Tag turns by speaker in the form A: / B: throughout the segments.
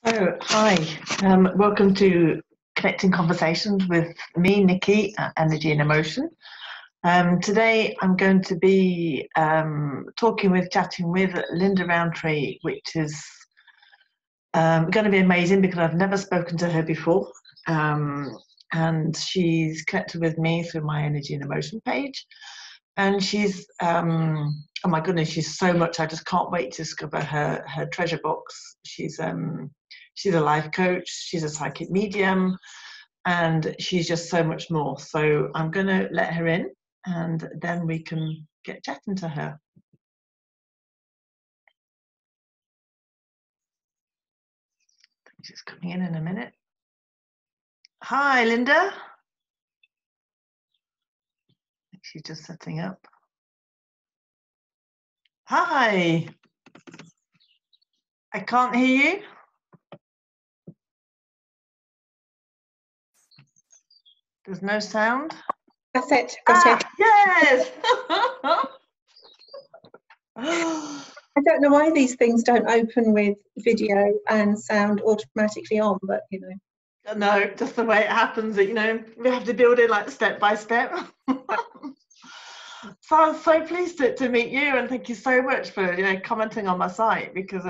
A: Oh, hi. Welcome to Connecting Conversations with me, Nikki, at Energy and Emotion. Today I'm going to be chatting with Linda Rowntree, which is going to be amazing because I've never spoken to her before. And she's connected with me through my Energy and Emotion page. And she's, oh my goodness, she's so much. I just can't wait to discover her treasure box. She's a life coach, she's a psychic medium, and she's just so much more. So I'm going to let her in and then we can get chatting to her. I think she's coming in a minute. Hi, Linda. I think she's just setting up. Hi. I can't hear you. There's no sound.
B: That's it. Got it.
A: Yes.
B: I don't know why these things don't open with video and sound automatically on, but you know.
A: No, just the way it happens. We have to build it like step by step. So I'm so pleased to meet you, and thank you so much for commenting on my site, because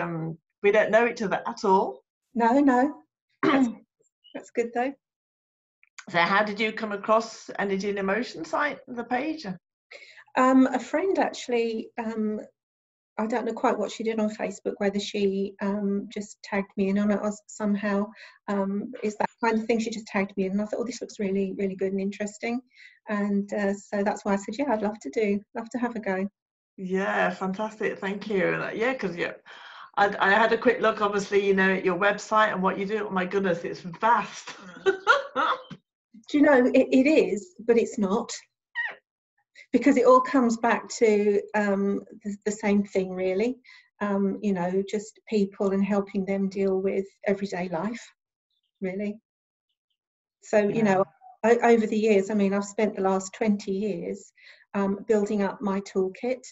A: we don't know each other at all.
B: No. That's good though.
A: So how did you come across Energy and Emotion site, the page?
B: A friend actually, I don't know quite what she did on Facebook, whether she just tagged me in on it or somehow is that kind of thing. She just tagged me in and I thought, oh, this looks really, really good and interesting. And so that's why I said, yeah, I'd love to have a go.
A: Yeah, fantastic. Thank you. Yeah, because I had a quick look, obviously, at your website and what you do. Oh my goodness, it's vast.
B: Do you know, it is, but it's not. Because it all comes back to the same thing, really. Just people and helping them deal with everyday life, really. So,
A: Yeah.
B: over the years, I've spent the last 20 years building up my toolkit.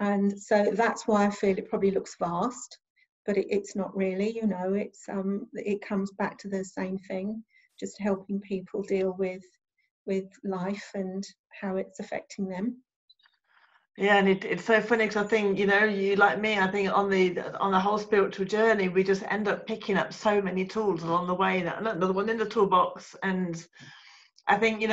B: And so that's why I feel it probably looks vast, but it's not really, it comes back to the same thing, just helping people deal with life and how it's affecting them.
A: Yeah, and it's so funny because I think, you like me, I think on the whole spiritual journey, we just end up picking up so many tools along the way, that another one in the toolbox. And I think,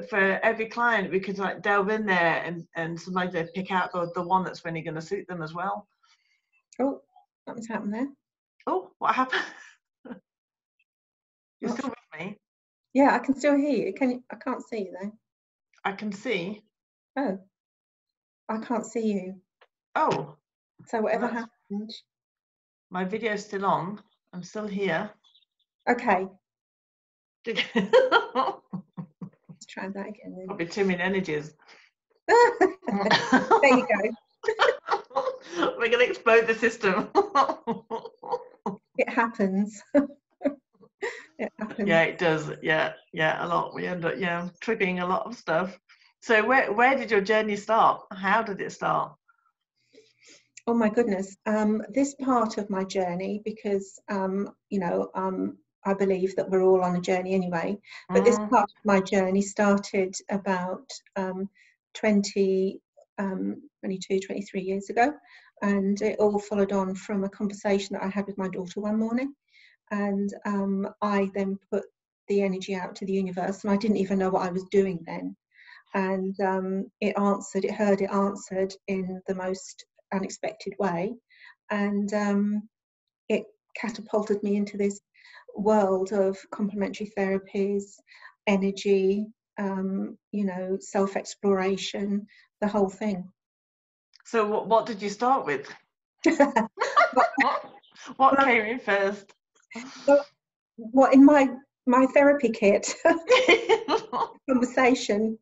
A: for every client, we could like delve in there and sometimes they pick out the one that's really going to suit them as well.
B: Oh, something's happened there.
A: Oh, what happened? You're still with me?
B: Yeah, I can still hear you. I can't see you though.
A: I can see.
B: Oh, I can't see you.
A: Oh.
B: So whatever happened.
A: My video's still on. I'm still here.
B: Okay.
A: Let's
B: try that again then.
A: Probably too many energies.
B: There you go.
A: We're going to explode the system.
B: It happens. It happens.
A: Yeah, it does. Yeah, a lot. We end up, triggering a lot of stuff. So where did your journey start? How did it start?
B: Oh my goodness. This part of my journey, because, I believe that we're all on a journey anyway, but this part of my journey started about 22, 23 years ago. And it all followed on from a conversation that I had with my daughter one morning. And I then put the energy out to the universe, and I didn't even know what I was doing then. And it heard it answered in the most unexpected way, and it catapulted me into this world of complementary therapies, energy, self-exploration, the whole thing.
A: So what did you start with? What came in first?
B: What in my therapy kit conversation.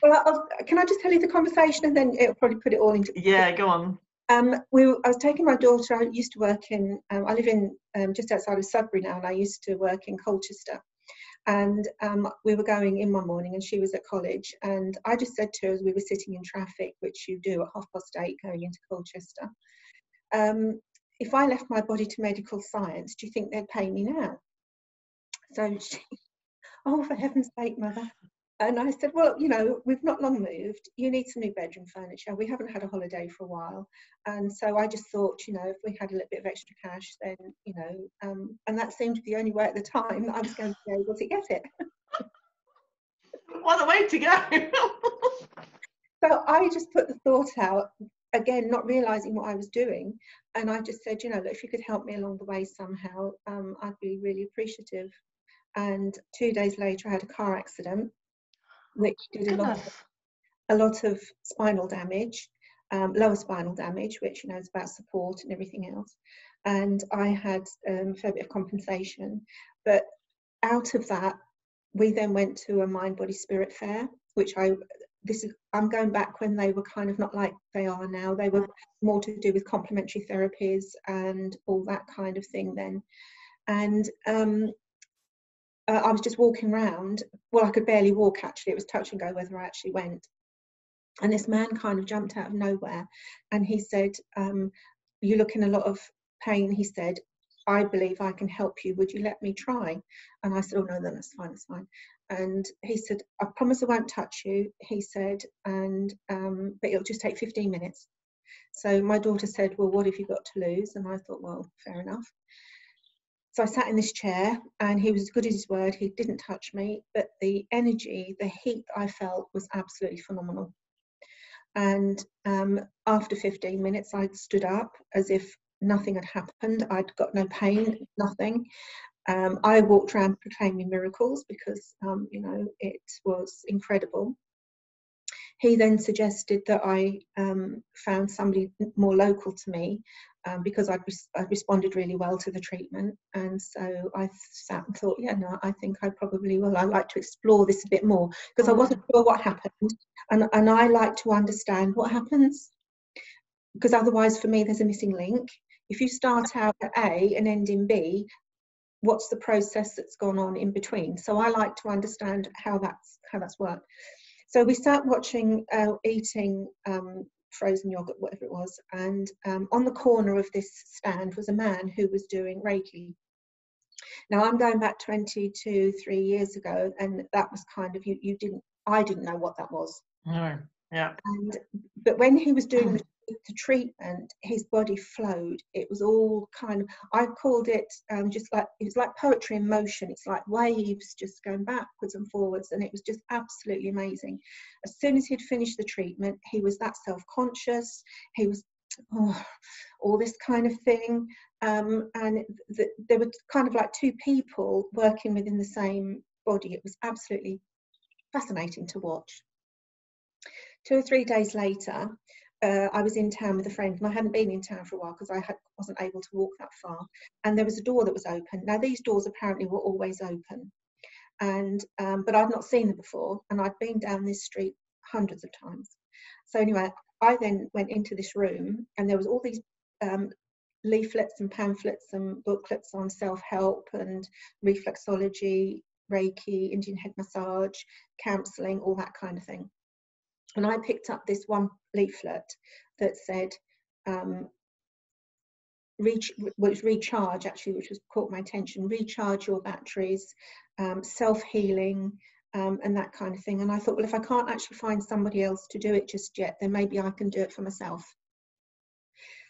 B: Well, can I just tell you the conversation and then it'll probably put it all into...
A: Yeah, go on.
B: I was taking my daughter. I used to work in, I live in just outside of Sudbury now, and I used to work in Colchester. And we were going in one morning and she was at college, and I just said to her as we were sitting in traffic, which you do at 8:30 going into Colchester, if I left my body to medical science, do you think they'd pay me now? So she, oh, for heaven's sake, mother. And I said, well, you know, we've not long moved. You need some new bedroom furniture. We haven't had a holiday for a while. And so I just thought, you know, if we had a little bit of extra cash, then, you know, and that seemed the only way at the time that I was going to be able to get it.
A: What a way to go.
B: So I just put the thought out, again, not realising what I was doing. And I just said, you know, if you could help me along the way somehow, I'd be really appreciative. And 2 days later, I had a car accident, which did a lot of spinal damage, lower spinal damage, which, you know, is about support and everything else. And I had a fair bit of compensation. But out of that, we then went to a mind, body, spirit fair, which I'm going back when they were kind of not like they are now. They were more to do with complementary therapies and all that kind of thing then. And I was just walking around. Well, I could barely walk, actually. It was touch and go whether I actually went. And this man kind of jumped out of nowhere and he said, you look in a lot of pain. He said, I believe I can help you. Would you let me try? And I said, oh, no, then that's fine, that's fine. And he said, I promise I won't touch you. He said, and but it'll just take 15 minutes. So my daughter said, well, what have you got to lose? And I thought, well, fair enough. So I sat in this chair and he was as good as his word. He didn't touch me, but the energy, the heat I felt was absolutely phenomenal. And after 15 minutes, I'd stood up as if nothing had happened. I'd got no pain, nothing. I walked around proclaiming miracles because, you know, it was incredible. He then suggested that I found somebody more local to me because I'd responded really well to the treatment. And so I sat and thought, yeah, no, I think I probably will. I'd like to explore this a bit more because I wasn't sure what happened. And I like to understand what happens, because otherwise for me there's a missing link. If you start out at A and end in B, what's the process that's gone on in between? So I like to understand how that's worked. So we sat watching, eating frozen yogurt, whatever it was, and on the corner of this stand was a man who was doing Reiki. Now I'm going back 22, 3 years ago, and that was kind of, I didn't know what that was.
A: No, yeah.
B: But when he was doing the treatment, his body flowed. It was all kind of, I called it just like, it was like poetry in motion. It's like waves just going backwards and forwards, and it was just absolutely amazing. As soon as he'd finished the treatment, he was that self-conscious. He was all this kind of thing, and there were kind of like two people working within the same body. It was absolutely fascinating to watch. 2 or 3 days later, I was in town with a friend, and I hadn't been in town for a while because I wasn't able to walk that far. And there was a door that was open. Now these doors apparently were always open, and but I'd not seen them before, and I'd been down this street hundreds of times. So anyway, I then went into this room, and there was all these leaflets and pamphlets and booklets on self-help and reflexology, Reiki, Indian head massage, counselling, all that kind of thing. And I picked up this one leaflet that said, recharge, actually, which was caught my attention, recharge your batteries, self-healing, and that kind of thing. And I thought, well, if I can't actually find somebody else to do it just yet, then maybe I can do it for myself.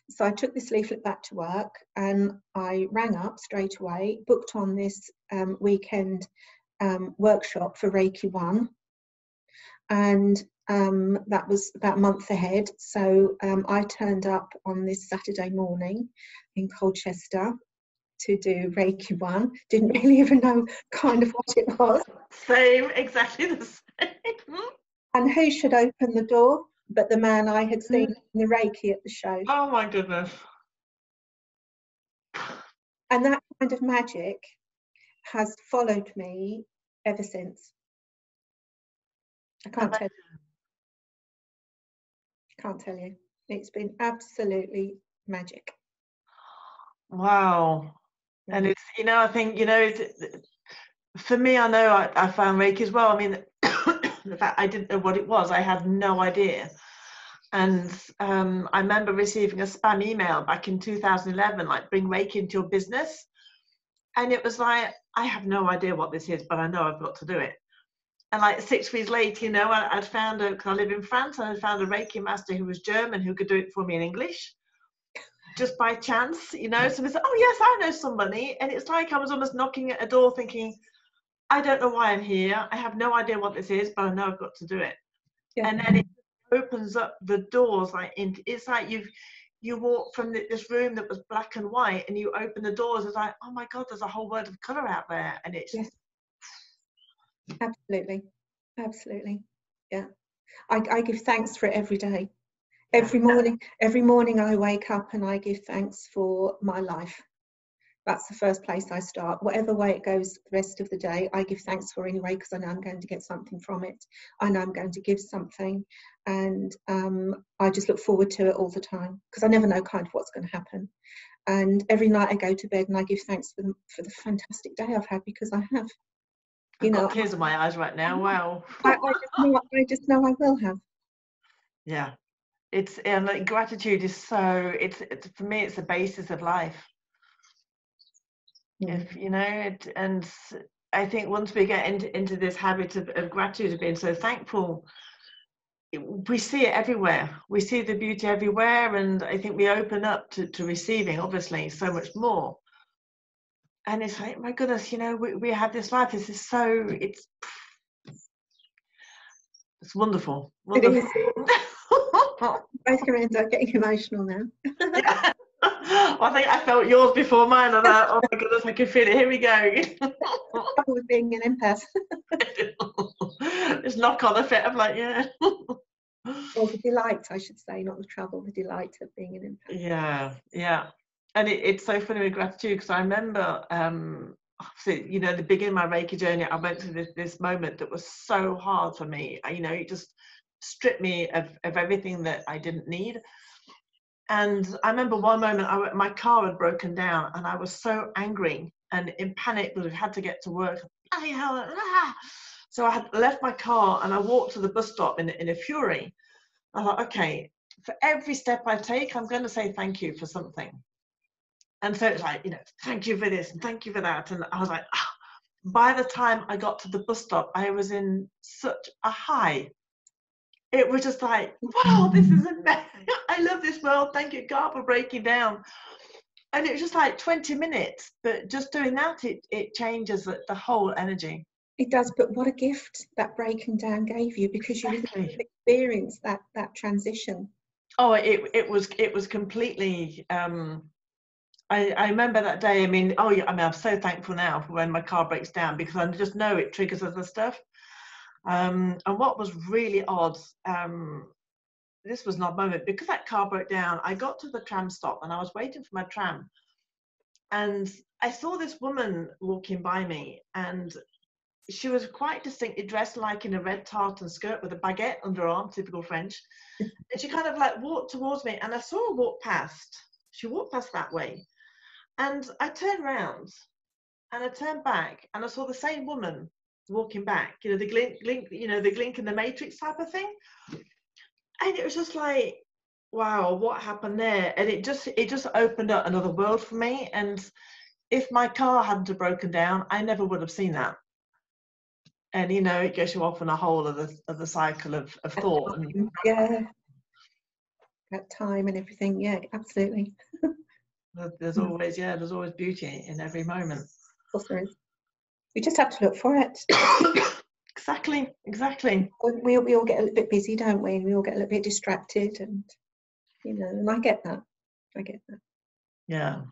B: So I took this leaflet back to work, and I rang up straight away, booked on this weekend workshop for Reiki 1. And that was about a month ahead. So I turned up on this Saturday morning in Colchester to do Reiki 1. Didn't really even know kind of what it was.
A: Same, exactly the same.
B: And who should open the door but the man I had seen in the Reiki at the show.
A: Oh my goodness.
B: And that kind of magic has followed me ever since. I can't tell you. Can't tell you. It's been absolutely magic.
A: Wow. And it's, you know, I think, you know, for me, I know I found Reiki as well. I mean, the fact I didn't know what it was, I had no idea. And I remember receiving a spam email back in 2011, like, bring Reiki into your business. And it was like, I have no idea what this is, but I know I've got to do it. And like 6 weeks later, you know, I'd found because I live in France, and I found a Reiki master who was German who could do it for me in English, just by chance, you know. So I said, oh yes, I know somebody. And it's like I was almost knocking at a door thinking, I don't know why I'm here. I have no idea what this is, but I know I've got to do it. Yeah. And then it opens up the doors. Like it's like you walk from this room that was black and white, and you open the doors. It's like, oh my God, there's a whole world of colour out there, and it's
B: yes. Absolutely, absolutely, yeah. I give thanks for it every day. Every morning I wake up and I give thanks for my life. That's the first place I start. Whatever way it goes the rest of the day, I give thanks for anyway, because I know I'm going to get something from it. I know I'm going to give something, and I just look forward to it all the time, because I never know kind of what's going to happen. And every night I go to bed and I give thanks for the fantastic day I've had, because I have.
A: I've got tears in my eyes right now. Wow.
B: I just know I will have.
A: Yeah, it's like gratitude is so. It's for me, it's the basis of life. If you know, and I think once we get into this habit of gratitude, of being so thankful, we see it everywhere. We see the beauty everywhere, and I think we open up to receiving, obviously, so much more. And it's like, my goodness, you know, we have this life. This is so, it's wonderful. Wonderful.
B: It is. Both going to end up getting emotional now.
A: Yeah. Well, I think I felt yours before mine. I thought, oh my goodness, I can feel it. Here we go.
B: Trouble with being an empath.
A: It's knock on effect. I'm like, yeah.
B: Or the delight, I should say, not the trouble, the delight of being an empath.
A: Yeah, yeah. And it's so funny with gratitude, because I remember, you know, the beginning of my Reiki journey, I went through this moment that was so hard for me. You know, it just stripped me of everything that I didn't need. And I remember one moment, my car had broken down, and I was so angry and in panic because I had to get to work. So I had left my car and I walked to the bus stop in a fury. I thought, okay, for every step I take, I'm going to say thank you for something. And so it's like, you know, thank you for this and thank you for that. And I was like, by the time I got to the bus stop, I was in such a high. It was just like, wow, this is amazing. I love this world. Thank you, God, for breaking down. And it was just like 20 minutes. But just doing that, it changes the whole energy.
B: It does, but what a gift that breaking down gave you, because you really experienced that transition.
A: Oh, it was completely. I remember that day. I mean, I'm so thankful now for when my car breaks down, because I just know it triggers other stuff. And what was really odd, this was not a moment, because that car broke down. I got to the tram stop and I was waiting for my tram, and I saw this woman walking by me, and she was quite distinctly dressed, like in a red tartan skirt with a baguette under her arm, typical French. And she kind of like walked towards me, and I saw her walk past. She walked past that way, and I turned around and I turned back, and I saw the same woman walking back. You know, the glink, you know, the glink in the Matrix type of thing. And it was just like, wow, what happened there? And it just opened up another world for me. And if my car hadn't have broken down, I never would have seen that. And you know, it gets you off on a whole of the cycle of thought. And
B: yeah, that time and everything. Yeah, absolutely.
A: There's always beauty in every moment.
B: Of course there is. We just have to look for it.
A: Exactly.
B: We all get a little bit busy, don't we? And we all get a little bit distracted, and you know, and I get that. Yeah,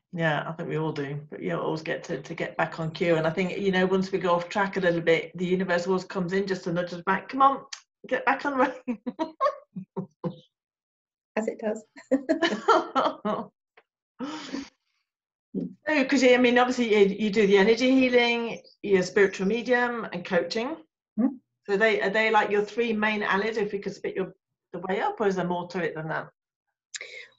A: I think we all do, but you always get to get back on cue. And I think, you know, once we go off track a little bit, the universe always comes in just to nudge us back. Come on, get back on the way.
B: As it does.
A: Because I mean, obviously you do the energy healing, you're spiritual medium, and coaching. Mm-hmm. So are they like your three main alleys, if you could split the way up, or is there more to it than that?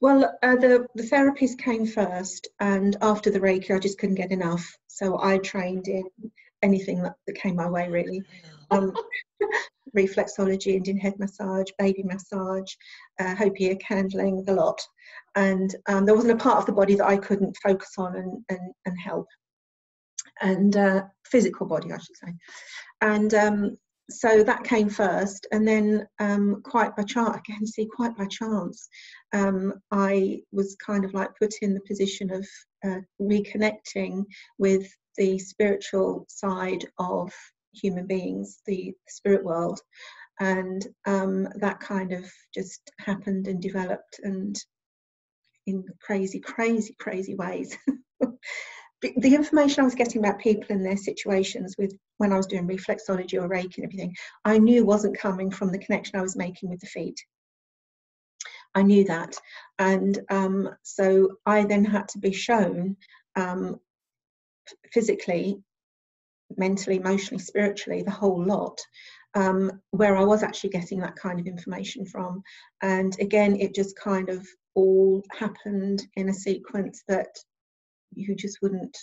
B: Well, the therapies came first, and after the Reiki I just couldn't get enough, so I trained in anything that came my way, really. reflexology, Indian head massage, baby massage, Hopi ear candling, the lot. And there wasn't a part of the body that I couldn't focus on and help. And physical body, I should say. And so that came first, and then quite by chance, I was kind of like put in the position of reconnecting with the spiritual side of human beings, the spirit world, and that kind of just happened and developed, and in crazy ways. The information I was getting about people and their situations with when I was doing reflexology or Reiki and everything, I knew wasn't coming from the connection I was making with the feet. I knew that. And so I then had to be shown physically, mentally, emotionally, spiritually, the whole lot, where I was actually getting that kind of information from. And again, it just kind of all happened in a sequence that you just wouldn't,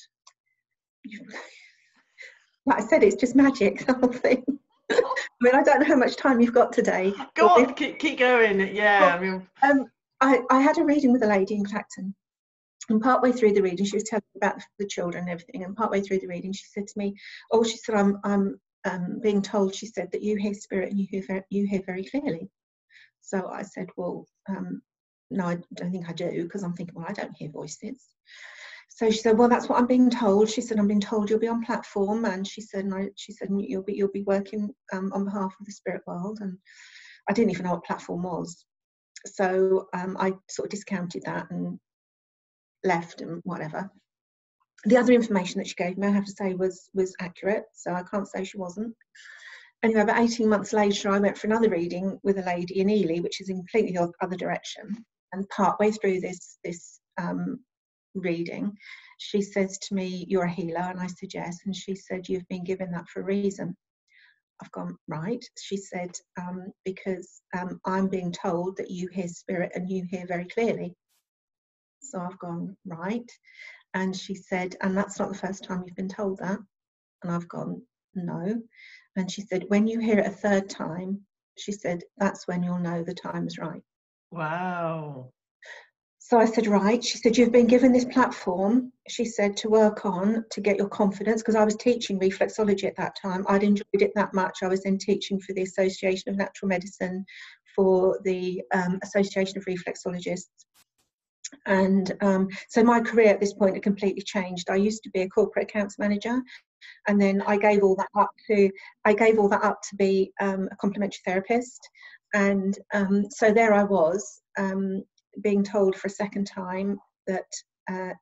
B: like I said, it's just magic, the whole thing. I mean, I don't know how much time you've got today.
A: Go on, keep going. Yeah.
B: Well, I had a reading with a lady in Clacton, and partway through the reading, she was telling me about the children and everything, and partway through the reading, she said to me, oh, she said, I'm being told, she said, that you hear spirit and you hear very clearly. So I said, well, no, I don't think I do, because I'm thinking, well, I don't hear voices. So she said, well, that's what I'm being told. She said, I'm being told you'll be on platform, and she said you'll be working on behalf of the spirit world. And I didn't even know what platform was. So I sort of discounted that and left and whatever. The other information that she gave me, I have to say, was accurate, so I can't say she wasn't. Anyway, about 18 months later, I went for another reading with a lady in Ely, which is in completely the other direction. And partway through this reading, she says to me, you're a healer? And I said, yes. And she said, you've been given that for a reason. I've gone, right. She said, because I'm being told that you hear spirit and you hear very clearly. So I've gone, right. And she said, and that's not the first time you've been told that. And I've gone, no. And she said, when you hear it a third time, she said, that's when you'll know the time is right.
A: Wow.
B: So I said, right. She said, you've been given this platform, she said, to work on, to get your confidence, because I was teaching reflexology at that time. I'd enjoyed it that much. I was then teaching for the Association of Natural Medicine, for the Association of Reflexologists. And so my career at this point had completely changed. I used to be a corporate accounts manager, and then I gave all that up to be a complementary therapist. And so there I was, being told for a second time that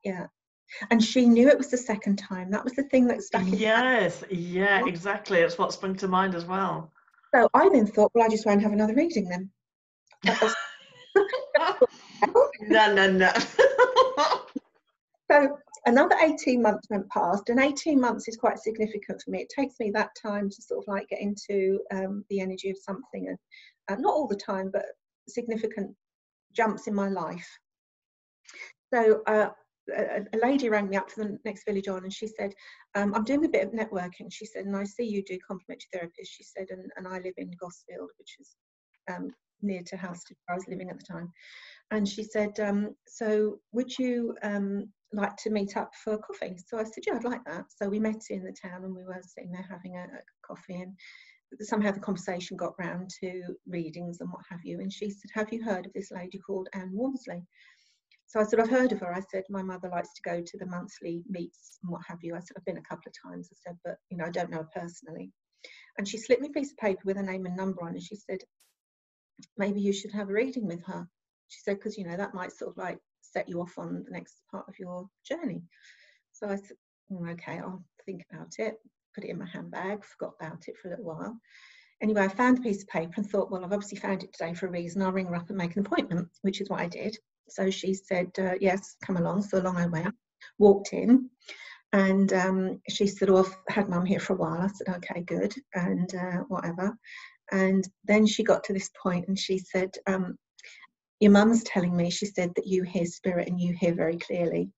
B: yeah, and she knew it was the second time. That was the thing that stuck in.
A: Yes, yeah, exactly. It's what sprung to mind as well.
B: So I then thought, well, I just won't have another reading then.
A: No.
B: So another 18 months went past, and 18 months is quite significant for me. It takes me that time to sort of like get into the energy of something, and not all the time, but significant jumps in my life. So a lady rang me up from the next village on, and she said, I'm doing a bit of networking. She said, and I see you do complementary therapy. She said, and I live in Gosfield, which is near to Houston, where I was living at the time. And she said, so would you like to meet up for coffee? So I said, yeah, I'd like that. So we met in the town, and we were sitting there having a coffee, and somehow the conversation got round to readings and what have you. And she said, have you heard of this lady called Anne Walmsley? So I said, I've heard of her. I said, my mother likes to go to the monthly meets and what have you. I said, I've been a couple of times. I said, but I don't know her personally. And she slipped me a piece of paper with her name and number on, and she said, maybe you should have a reading with her. She said, because that might sort of like set you off on the next part of your journey. So I said, okay, I'll think about it. Put it in my handbag, forgot about it for a little while. Anyway, I found a piece of paper and thought, well, I've obviously found it today for a reason. I'll ring her up and make an appointment, which is what I did. So she said, yes, come along. So along I went, walked in, and she said, oh, I've had mum here for a while. I said, okay, good, and whatever. And then she got to this point, and she said, your mum's telling me, she said, that you hear spirit and you hear very clearly.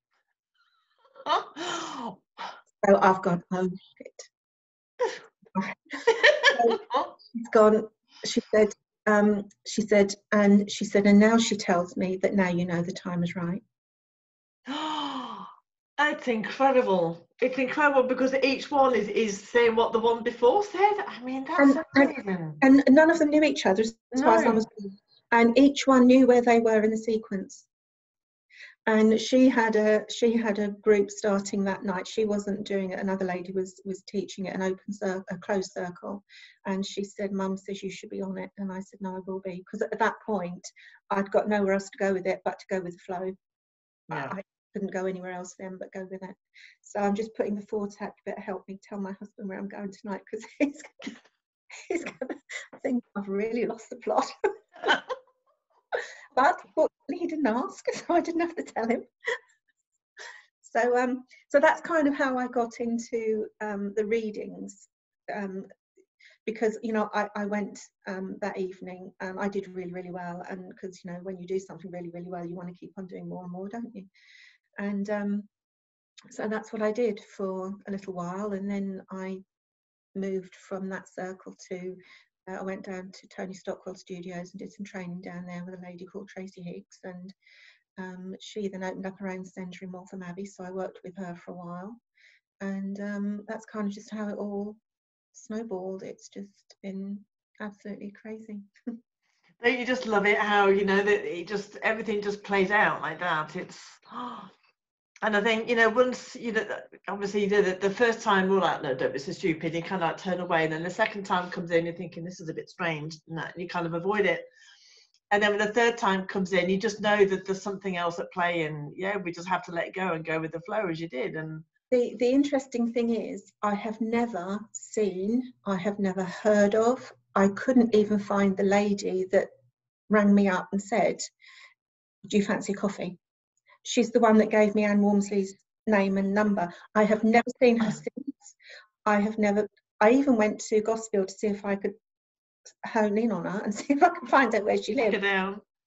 B: So I've gone, oh shit. So she's gone. She said, and now she tells me that now you know the time is right.
A: It's incredible. It's incredible because each one is saying what the one before said. I mean, that's amazing.
B: And none of them knew each other, as far as I was concerned. And each one knew where they were in the sequence. And she had a group starting that night. She wasn't doing it. Another lady was teaching it, a closed circle. And she said, "Mum says you should be on it." And I said, "No, I will be." Because at that point, I'd got nowhere else to go with it but to go with the flow.
A: Yeah.
B: I couldn't go anywhere else then but go with it. So I'm just putting the forte. You better help me tell my husband where I'm going tonight, because he's going to think I've really lost the plot. But fortunately he didn't ask, so I didn't have to tell him. So that's kind of how I got into the readings, because I went that evening. I did really, really well, and because when you do something really, really well, you want to keep on doing more and more, don't you? And so that's what I did for a little while, and then I moved from that circle to I went down to Tony Stockwell Studios and did some training down there with a lady called Tracy Hicks, and she then opened up her own centre in Waltham Abbey, so I worked with her for a while, and that's kind of just how it all snowballed. It's just been absolutely crazy.
A: Don't you just love it how that everything just plays out like that? It's and I think once obviously the first time we're like, no, don't be so stupid, you kind of turn away, and then the second time comes in, you're thinking this is a bit strange, and you kind of avoid it, and then when the third time comes in, you just know that there's something else at play, and we just have to let it go and go with the flow as you did. And
B: the interesting thing is, I have never seen, I have never heard of, I couldn't even find the lady that rang me up and said, "Do you fancy coffee?" She's the one that gave me Anne Walmsley's name and number. I have never seen her since. I even went to Gosfield to see if I could hone in on her and see if I could find out where she lived.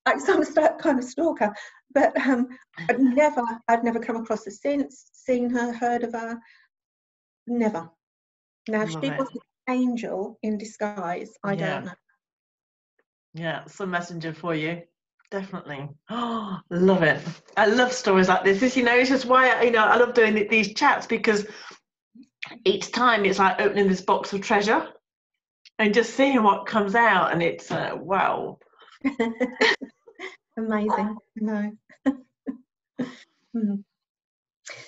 B: Like some kind of stalker. But I've never come across her since, seen her, heard of her. Never. Now, if she was an angel in disguise, I don't know.
A: Yeah, some messenger for you. Definitely. Oh, love it. I love stories like this. It's just why I love doing these chats, because each time it's like opening this box of treasure and just seeing what comes out, and it's wow.
B: Amazing. No.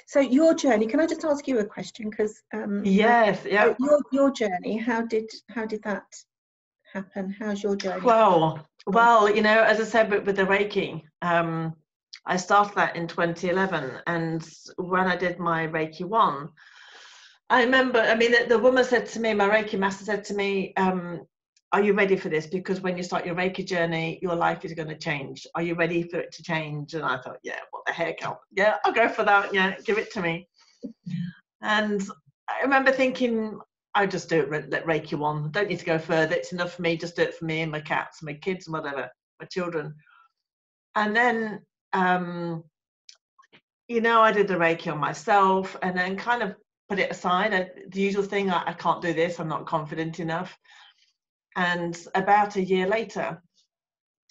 B: So your journey, can I just ask you a question? Because
A: yes, yeah.
B: Your journey, how did that happen? How's your journey?
A: Well, as I said with the Reiki, I started that in 2011, and when I did my Reiki 1, I remember, the woman said to me, my Reiki master said to me, are you ready for this? Because when you start your Reiki journey, your life is going to change. Are you ready for it to change? And I thought, yeah, what the heck? I'll go for that. Yeah, give it to me. And I remember thinking, I just do it, let Reiki 1. Don't need to go further. It's enough for me. Just do it for me and my cats, my kids, and whatever, my children. And then, I did the Reiki on myself, and then kind of put it aside. The usual thing, I can't do this. I'm not confident enough. And about a year later,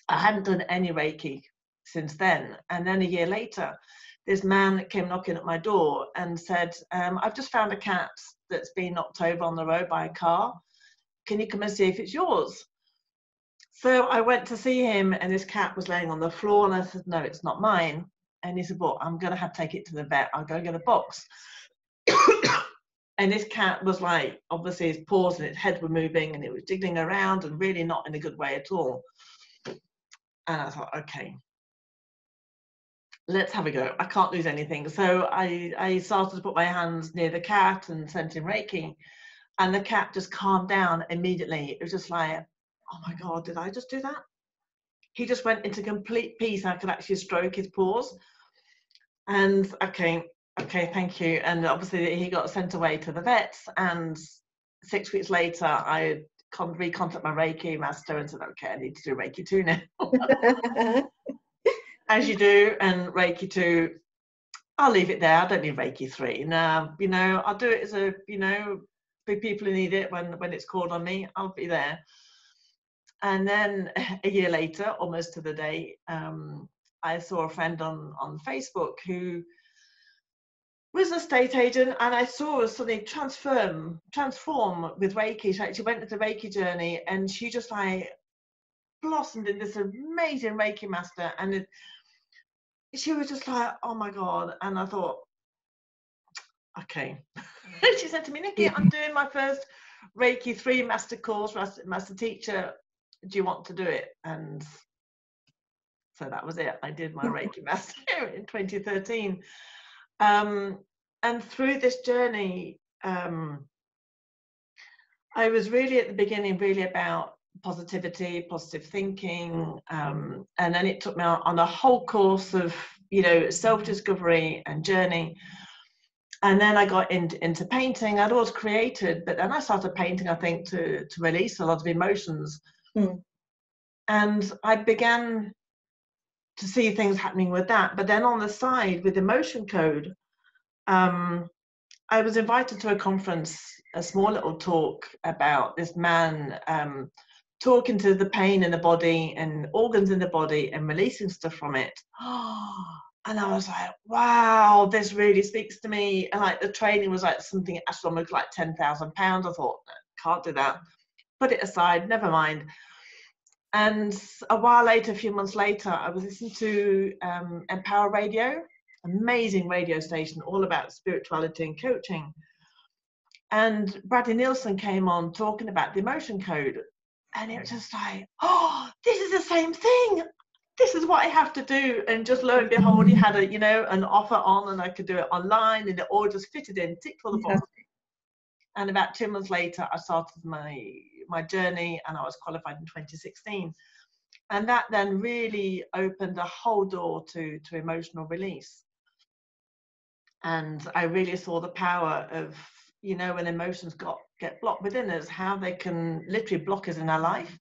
A: I hadn't done any Reiki since then. And then a year later, this man came knocking at my door and said, I've just found a cat that's been knocked over on the road by a car. Can you come and see if it's yours? So I went to see him, and this cat was laying on the floor, and I said, no, it's not mine. And he said, well, I'm going to have to take it to the vet. I'll go get a box. And this cat was like, obviously his paws and its head were moving, and it was jiggling around and really not in a good way at all. And I thought, okay, let's have a go. I can't lose anything. So I started to put my hands near the cat and sent him Reiki, and the cat just calmed down immediately. It was just like, oh my God, did I just do that? He just went into complete peace. I could actually stroke his paws. And okay, thank you. And obviously he got sent away to the vets, and 6 weeks later I recontacted my Reiki master and said, okay, I need to do Reiki 2 now. As you do. And Reiki 2, I'll leave it there. I don't need Reiki 3 now. I'll do it as a for people who need it when it's called on me. I'll be there. And then a year later, almost to the day, I saw a friend on Facebook who was an estate agent, and I saw her suddenly transform with Reiki. She actually went into the Reiki journey, and she just like blossomed in this amazing Reiki master. And she was just like, oh my God. And I thought, okay. She said to me, Nikki, I'm doing my first Reiki 3 master course, master teacher. Do you want to do it? And so that was it. I did my Reiki master in 2013. And through this journey, I was really at the beginning really about positivity, positive thinking, and then it took me on a whole course of, you know, self-discovery and journey. And then I got into painting. I'd always created, but then I started painting, I think, to release a lot of emotions. And I began to see things happening with that. But then on the side with emotion code, I was invited to a conference, a small little talk about this man talking to the pain in the body and organs in the body and releasing stuff from it. And I was like, wow, this really speaks to me. And like the training was like something astronomical, like £10,000. I thought, no, can't do that. Put it aside, never mind. And a while later, a few months later, I was listening to Empower Radio, amazing radio station, all about spirituality and coaching. And Bradley Nielsen came on talking about the emotion code. And it was just like, oh, this is the same thing. This is what I have to do. And just lo and behold, he had a, you know, an offer on, and I could do it online, and it all just fitted in, ticked all the boxes. And about 2 months later, I started my journey, and I was qualified in 2016. And that then really opened a whole door to emotional release. And I really saw the power of, you know, when emotions get blocked within us, how they can literally block us in our life.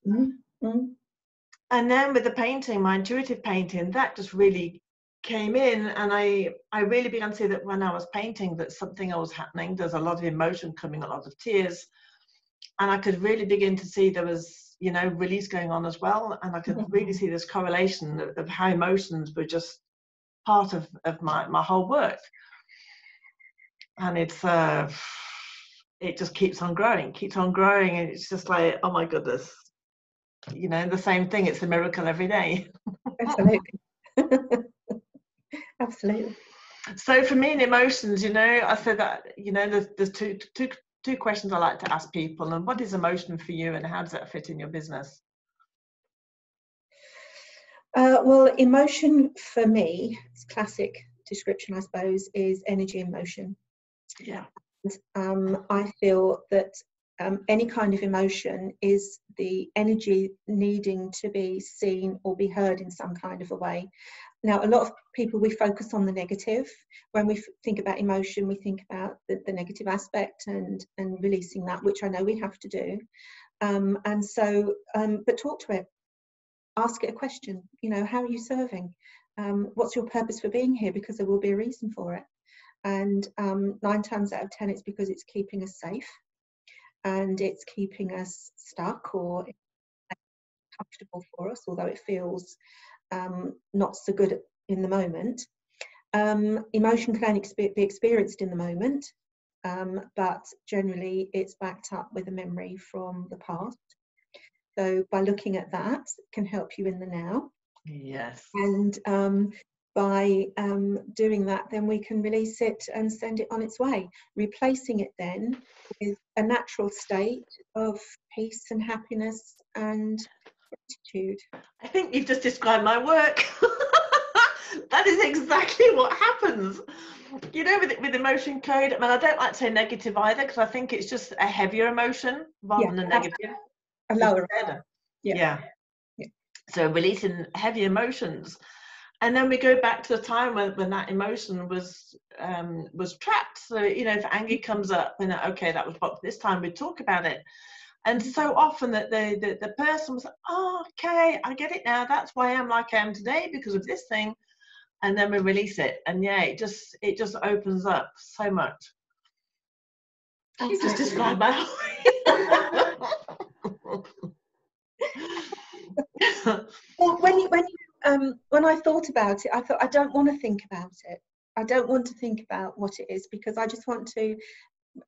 A: And then with the painting, my intuitive painting, that just really came in, and I really began to see that when I was painting, that something else was happening. There's a lot of emotion coming, a lot of tears, and I could really begin to see there was, you know, release going on as well. And I could really see this correlation of how emotions were just part of my whole work. And it just keeps on growing, and it's just like, oh my goodness, you know, the same thing. It's a miracle every day.
B: Absolutely. Absolutely.
A: So for me in emotions, you know, I said that, you know, there's two questions I like to ask people. And what is emotion for you, and how does that fit in your business?
B: Well, emotion for me, it's classic description, I suppose, is energy in motion.
A: Yeah.
B: I feel that any kind of emotion is the energy needing to be seen or be heard in some kind of a way. Now, a lot of people, we focus on the negative. When we think about emotion, we think about the negative aspect and releasing that, which I know we have to do. But talk to it. Ask it a question. You know, how are you serving? What's your purpose for being here? Because there will be a reason for it. And 9 times out of 10, it's because it's keeping us safe, and it's keeping us stuck or comfortable for us, although it feels not so good in the moment. Emotion can only be experienced in the moment, but generally it's backed up with a memory from the past. So by looking at that, it can help you in the now.
A: Yes.
B: And by doing that, then we can release it and send it on its way, replacing it then with a natural state of peace and happiness and gratitude.
A: I think you've just described my work. That is exactly what happens. You know, with emotion code, I mean, I don't like to say negative either, because I think it's just a heavier emotion rather than a negative.
B: A lower.
A: Yeah. So releasing heavy emotions. And then we go back to the time when that emotion was trapped. So, you know, if anger comes up, and okay, that was blocked this time, we talk about it. And so often that the person was like, oh, okay, I get it now. That's why I'm like I am today, because of this thing. And then we release it. And yeah, it just opens up so much. You just described my whole
B: Well, when I thought about it, I thought I don't want to think about it. I don't want to think about what it is, because I just want to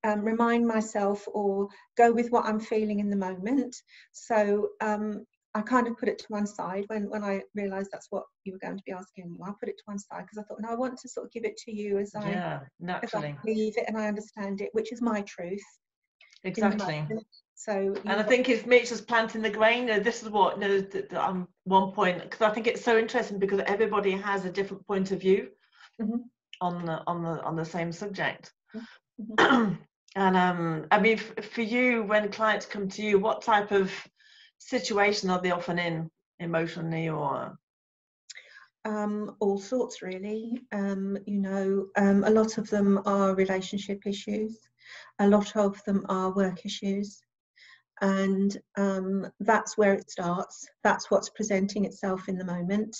B: remind myself or go with what I'm feeling in the moment. So I kind of put it to one side when I realised that's what you were going to be asking me. I put it to one side because I thought, no, I want to sort of give it to you as I believe it and I understand it, which is my truth.
A: Exactly.
B: So,
A: and I think it's me just planting the grain. This is what one point, because I think it's so interesting because everybody has a different point of view on the same subject. And I mean, for you, when clients come to you, what type of situation are they often in emotionally, or?
B: All sorts, really. A lot of them are relationship issues. A lot of them are work issues. And that's where it starts. That's what's presenting itself in the moment.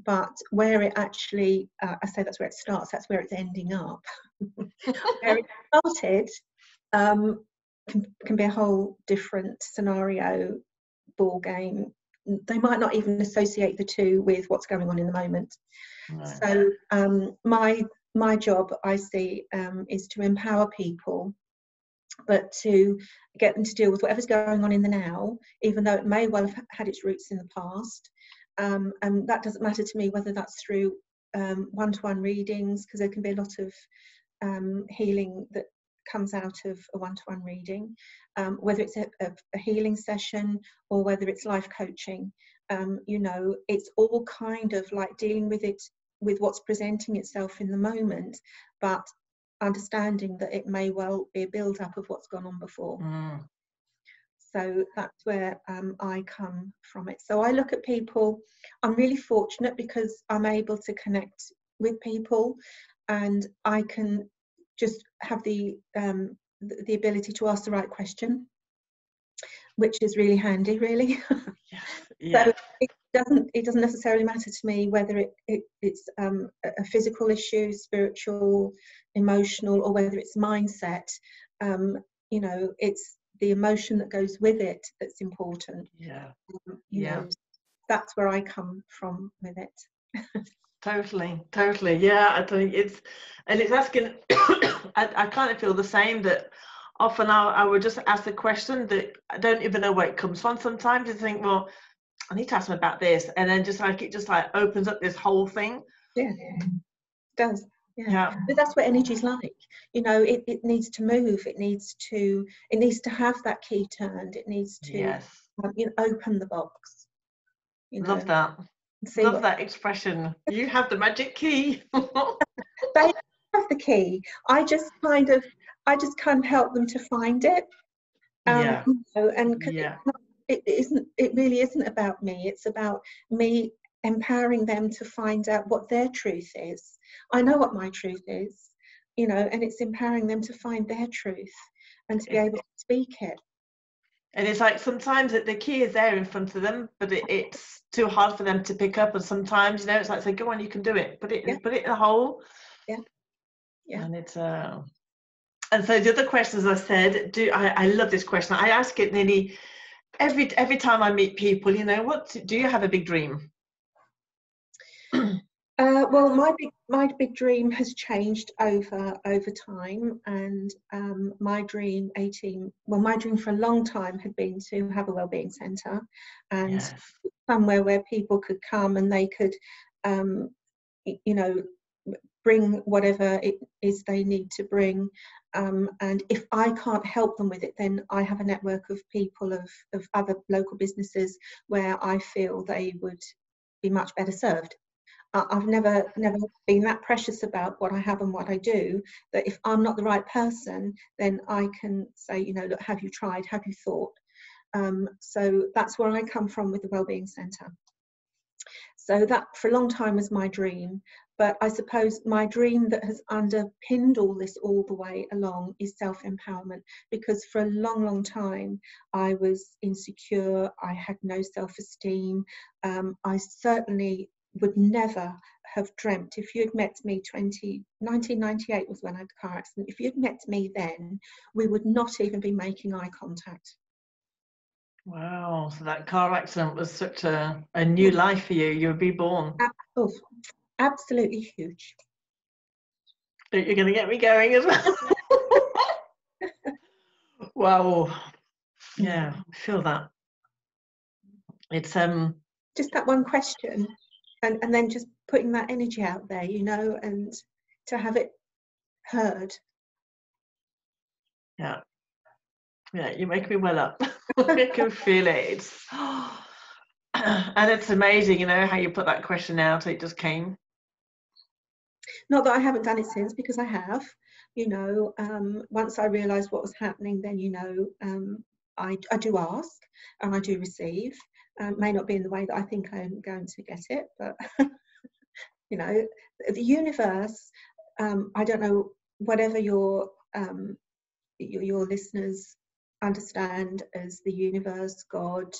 B: But where it actually, I say that's where it starts, that's where it's ending up. Where it started can be a whole different scenario, ball game. They might not even associate the two with what's going on in the moment. Right. So my job, I see, is to empower people, but to get them to deal with whatever's going on in the now, even though it may well have had its roots in the past. And that doesn't matter to me whether that's through one-to-one readings, because there can be a lot of healing that comes out of a one-to-one reading, whether it's a healing session or whether it's life coaching. It's all kind of like dealing with it, with what's presenting itself in the moment, but understanding that it may well be a build-up of what's gone on before. So that's where I come from it. So I look at people. I'm really fortunate because I'm able to connect with people, and I can just have the ability to ask the right question, which is really handy, really. Yeah. So it doesn't necessarily matter to me whether it's a physical issue, spiritual, emotional, or whether it's mindset. It's the emotion that goes with it that's important. Know, that's where I come from with it.
A: Totally. Yeah, I think it's asking. I kind of feel the same, that often I would just ask the question that I don't even know where it comes from. Sometimes I think, well, I need to ask them about this, and then it just opens up this whole thing.
B: Yeah, it does. Yeah. But that's what energy's like. It needs to move. It needs to have that key turned. It needs to open the box.
A: Love that. Love that expression. You have the magic key.
B: They have the key. I just kind of help them to find it. It really isn't about me. It's about me empowering them to find out what their truth is. I know what my truth is, and it's empowering them to find their truth and to be able to speak it.
A: And it's like sometimes the key is there in front of them, but it's too hard for them to pick up. And sometimes, it's like, say, go on, you can do it. Put it in the hole. Yeah. And it's and so the other question, as I said, I love this question. I ask it nearly every time I meet people. What do you have a big dream?
B: Well, my big dream has changed over time, and my dream for a long time had been to have a wellbeing centre, and somewhere where people could come and they could, bring whatever it is they need to bring. And if I can't help them with it, then I have a network of people, of other local businesses where I feel they would be much better served. I've never been that precious about what I have and what I do, that if I'm not the right person, then I can say, look, have you tried? Have you thought? So that's where I come from with the Wellbeing Centre. So that for a long time was my dream. But I suppose my dream that has underpinned all this all the way along is self-empowerment, because for a long, long time I was insecure. I had no self-esteem. I certainly would never have dreamt, if you'd met me 1998 was when I had a car accident, if you'd met me then, we would not even be making eye contact.
A: Wow, so that car accident was such a new life for you. You were reborn.
B: Oh, absolutely huge.
A: You're going to get me going as well. Wow. Yeah, I feel that. It's
B: just that one question, and then just putting that energy out there, you know, and to have it heard.
A: Yeah, you make me well up. I can feel it. And it's amazing, you know, how you put that question out. It just came.
B: Not that I haven't done it since, because I have, you know. Once I realised what was happening, then, you know, I do ask and I do receive. May not be in the way that I think I'm going to get it, but you know, the universe, I don't know, whatever your listeners understand as the universe, God,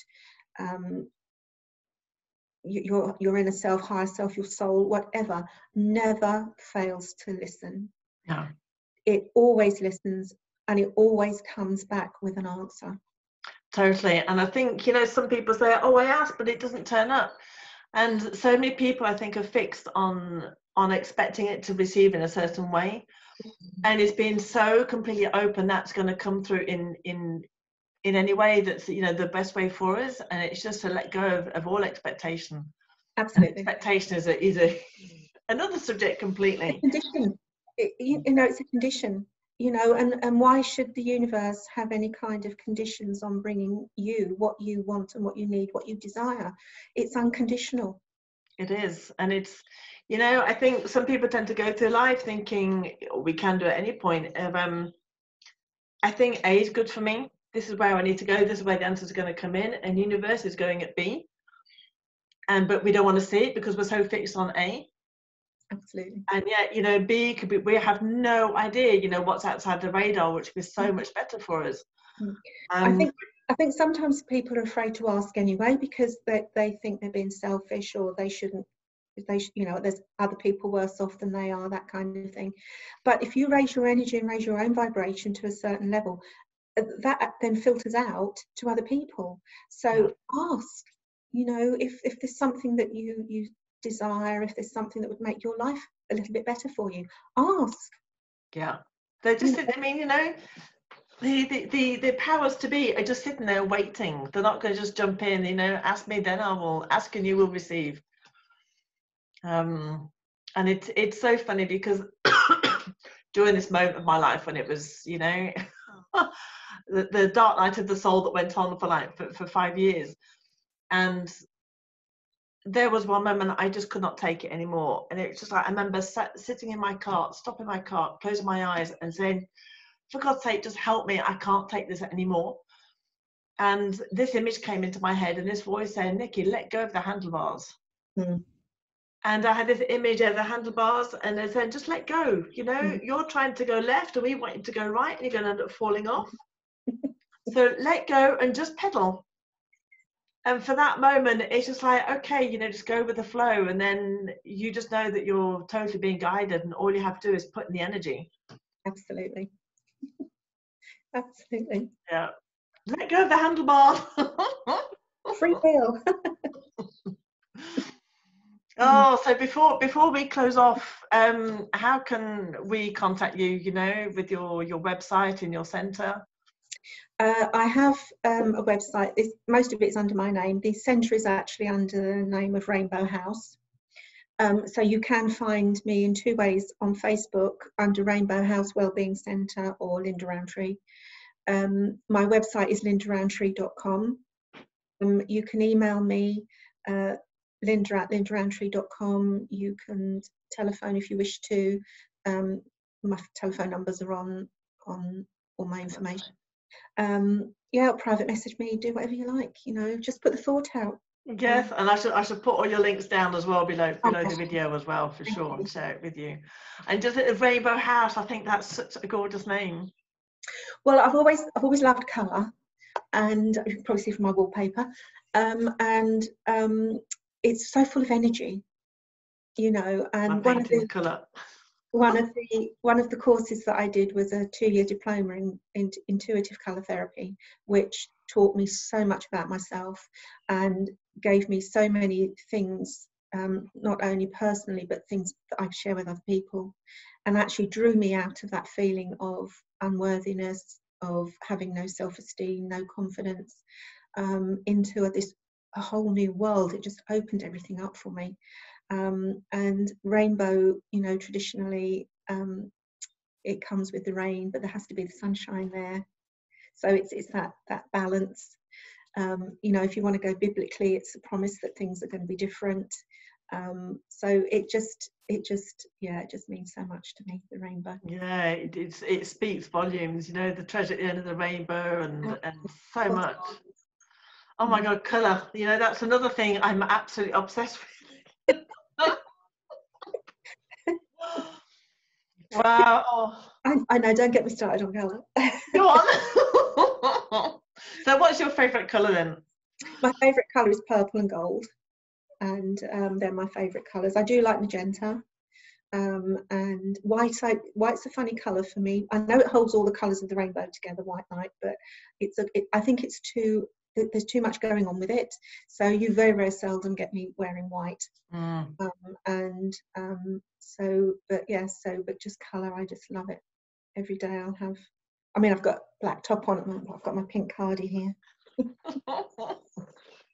B: your inner self, higher self, your soul, whatever, never fails to listen.
A: Yeah.
B: It always listens, and it always comes back with an answer.
A: Totally. And I think, you know, some people say, oh, I asked, but it doesn't turn up. And so many people, I think, are fixed on expecting it to receive in a certain way. And it's been so completely open that's going to come through in any way that's, you know, the best way for us. And it's just to let go of all expectation.
B: Absolutely.
A: And expectation is a another subject completely.
B: A condition. You know, it's a condition. You know, and why should the universe have any kind of conditions on bringing you what you want and what you need, what you desire? It's unconditional.
A: It is. And it's, you know, I think some people tend to go through life thinking we can do at any point. I think A is good for me. This is where I need to go. This is where the answer is going to come in. And universe is going at B. But we don't want to see it because we're so fixed on A.
B: Absolutely.
A: And yet, you know, B could be, we have no idea, you know, what's outside the radar, which is so much better for us.
B: I think sometimes people are afraid to ask anyway, because they think they're being selfish, or they shouldn't, you know, there's other people worse off than they are, that kind of thing. But if you raise your energy and raise your own vibration to a certain level, that then filters out to other people. So ask, you know, if there's something that you desire, if there's something that would make your life a little bit better for you, ask.
A: Yeah, they're just, I mean, you know, the powers to be are just sitting there waiting. They're not going to just jump in, you know, ask me, then I will ask, and you will receive. And it's so funny because during this moment of my life when it was, you know, the dark night of the soul that went on for 5 years, and there was one moment I just could not take it anymore. And it's just like, I remember sitting in my car, stopping my car, closing my eyes and saying, for God's sake, just help me. I can't take this anymore. And this image came into my head, and this voice saying, Nikki, let go of the handlebars. And I had this image of the handlebars, and they said, just let go. You know, you're trying to go left and we want you to go right, and you're going to end up falling off. So let go and just pedal. And for that moment, it's just like, okay, you know, just go with the flow. And then you just know that you're totally being guided, and all you have to do is put in the energy. Absolutely.
B: Absolutely.
A: Yeah. Let go of the handlebar.
B: Free will.
A: Oh, so before we close off, how can we contact you, you know, with your website and your centre?
B: I have a website. Most of it's under my name. The centre is actually under the name of Rainbow House. So you can find me in two ways: on Facebook under Rainbow House Wellbeing Centre or Linda Rowntree. My website is lindarowntree.com. You can email me, linda@lindarowntree.com. You can telephone if you wish to. My telephone numbers are on all my information. Yeah, private message me, do whatever you like, you know, just put the thought out.
A: Yes, and I should put all your links down as well below the video as well, for sure, and share it with you. And just a Rainbow House, I think that's such a gorgeous name. Well,
B: I've always loved colour, and you can probably see from my wallpaper, and it's so full of energy. you know.
A: My
B: And
A: painting's colour.
B: one of the courses that I did was a 2-year diploma in intuitive colour therapy, which taught me so much about myself and gave me so many things, not only personally but things that I share with other people, and actually drew me out of that feeling of unworthiness, of having no self-esteem, no confidence, into a whole new world. It just opened everything up for me. And rainbow, you know, traditionally it comes with the rain, but there has to be the sunshine there. So it's that balance. You know, if you want to go biblically, it's a promise that things are going to be different. So it just means so much to me, the rainbow.
A: Yeah, it speaks volumes, you know, the treasure at the end of the rainbow, and so much. Oh my God, colour, you know, that's another thing I'm absolutely obsessed with. Wow.
B: I know, don't get me started on colour.
A: Go on. So what's your favourite colour then?
B: My favourite colour is purple and gold, and they're my favourite colours. I do like magenta, and white's a funny colour for me. I know it holds all the colours of the rainbow together, white light, but I think there's too much going on with it. So you very, very seldom get me wearing white. But just colour, I just love it. Every day I've got black top on, I've got my pink cardi here.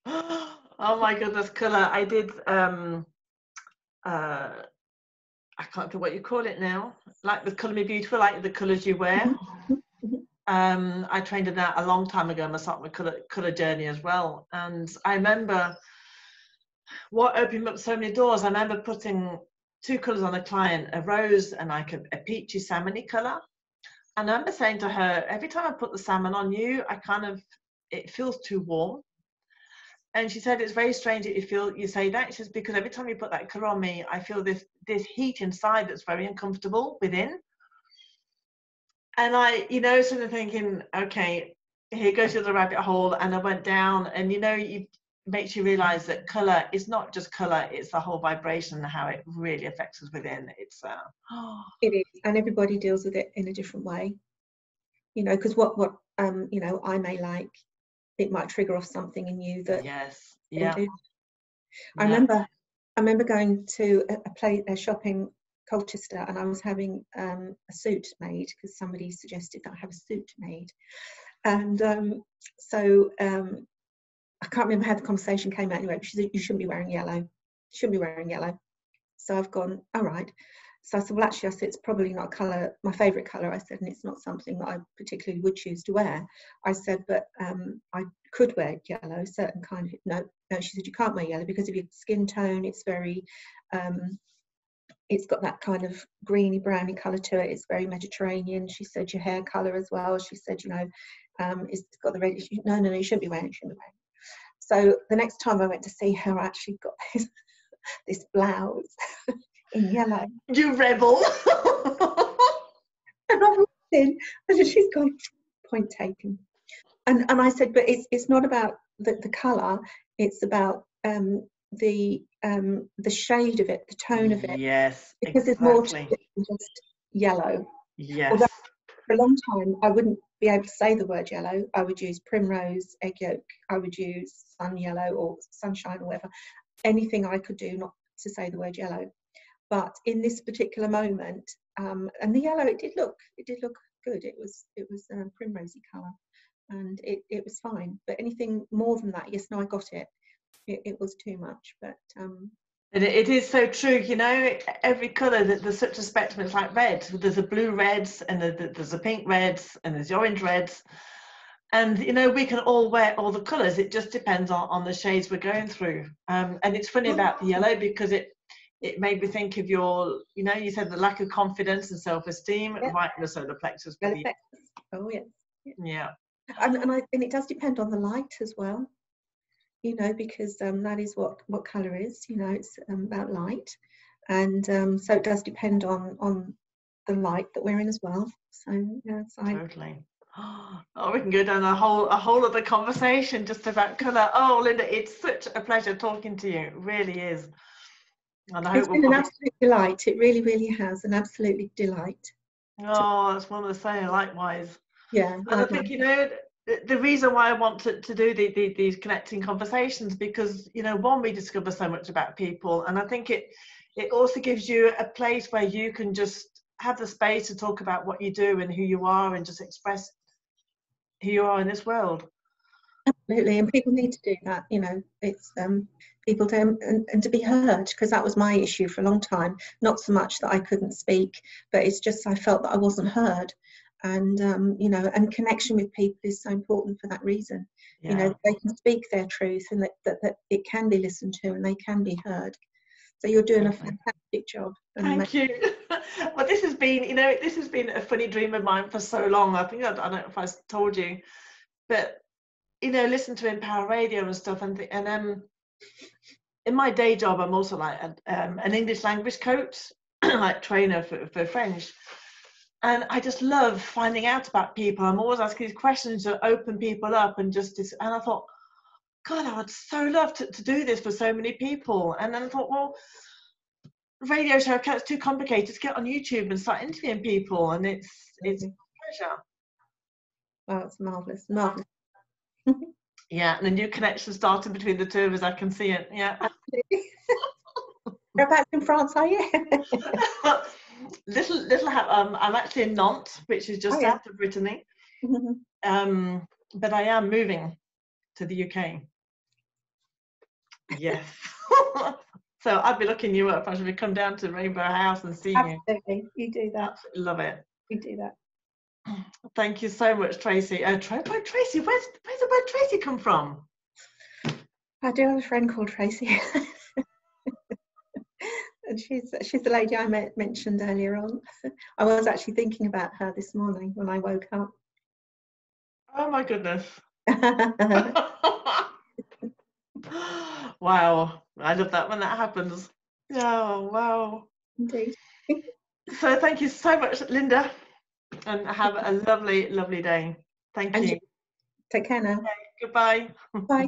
A: Oh my goodness, colour. I did I can't think what you call it now, like the Colour Me Beautiful, like the colours you wear. I trained in that a long time ago, and I started my colour journey as well. And I remember what opened up so many doors. I remember putting 2 colours on a client, a rose and like a peachy salmon-y colour. And I remember saying to her, every time I put the salmon on you, it feels too warm. And she said, it's very strange that you say that. She says, because every time you put that colour on me, I feel this heat inside that's very uncomfortable within. And I, you know, sort of thinking, okay, here goes to the rabbit hole. And I went down, and, you know, it makes you realise that colour is not just colour, it's the whole vibration and how it really affects us within.
B: It is, and everybody deals with it in a different way. You know, because what you know, I may like, it might trigger off something in you that they do. I remember going to a shop in Colchester, and I was having a suit made because somebody suggested that I have a suit made, and I can't remember how the conversation came out anyway. She said, you shouldn't be wearing yellow. You shouldn't be wearing yellow. So I've gone, all right. So I said, well, actually, I said, it's probably not a colour, my favourite colour. I said, and it's not something that I particularly would choose to wear. I said, but I could wear yellow, certain kind of, no, she said, you can't wear yellow because of your skin tone. It's very, it's got that kind of greeny, browny colour to it. It's very Mediterranean. She said, your hair colour as well. She said, you know, it's got the reddish, no, you shouldn't be wearing it, So the next time I went to see her, I actually got this blouse in yellow.
A: You rebel.
B: And I walked in, and she's gone, point taken. And I said, but it's not about the colour, it's about the shade of it, the tone of it.
A: Yes,
B: because
A: exactly.
B: There's more to it than just yellow.
A: Yes.
B: Although for a long time I wouldn't be able to say the word yellow. I would use primrose, egg yolk, I would use sun yellow or sunshine or whatever. Anything I could do not to say the word yellow. But in this particular moment, and the yellow, it did look good. It was a primrosy colour, and it was fine. But anything more than that, yes, no, I got it. It was too much. But
A: and it is so true, you know, every colour, there's such a spectrum. It's like red. There's a blue reds, and there's the pink reds, and there's the orange reds. And, you know, we can all wear all the colours. It just depends on the shades we're going through. And it's funny about the yellow, because it made me think of your, you know, you said the lack of confidence and self-esteem, right in the solar plexus.
B: Oh, yes.
A: Yeah.
B: And it does depend on the light as well, you know, because that is what colour is, you know, it's about light. And so it does depend on the light that we're in as well. So, yeah, it's like...
A: Totally. Oh, we can go down a whole other conversation just about colour. Oh, Linda, it's such a pleasure talking to you. It really is. And I hope
B: It's
A: we'll
B: been an
A: probably...
B: absolute delight. It really, really has, an absolute delight.
A: Oh, that's one of the saying, likewise.
B: Yeah,
A: And I
B: likewise.
A: think, you know, the reason why I want to do these connecting conversations, because, you know, one, we discover so much about people, and I think it also gives you a place where you can just have the space to talk about what you do and who you are, and just express who you are in this world.
B: Absolutely, and people need to do that. You know, it's people to and to be heard, because that was my issue for a long time. Not so much that I couldn't speak, but it's just I felt that I wasn't heard. And you know, and connection with people is so important for that reason.
A: Yeah.
B: You know, they can speak their truth, and that it can be listened to, and they can be heard. So you're doing a fantastic job.
A: Thank you. Well, this has been, you know, this has been a funny dream of mine for so long. I think I don't know if I told you, but, you know, listen to Empower Radio and stuff, and in my day job, I'm also like an English language coach, like trainer for French. And I just love finding out about people. I'm always asking these questions to open people up, and I thought, God, I would so love to do this for so many people. And then I thought, well, radio show, it's too complicated to get on YouTube and start interviewing people, and it's a pleasure.
B: Wow, it's marvellous, marvellous.
A: Yeah, and a new connection started between the two of us. I can see it. Yeah.
B: Absolutely. Whereabouts in France are you?
A: I'm actually in Nantes, which is just south of Brittany. But I am moving to the UK. Yes. So I'd be looking you up. I should come down to Rainbow House and see you.
B: Absolutely, you do that.
A: Absolutely love it.
B: You do that.
A: Thank you so much, Tracy. Tracy, where's the word Tracy come from?
B: I do have a friend called Tracy. And she's the lady I mentioned earlier on. I was actually thinking about her this morning when I woke up.
A: Oh my goodness. Wow, I love that when that happens. Oh, wow.
B: Indeed.
A: So thank you so much, Linda, and have a lovely, lovely day. Thank you.
B: Take care now.
A: Okay, goodbye.
B: Bye.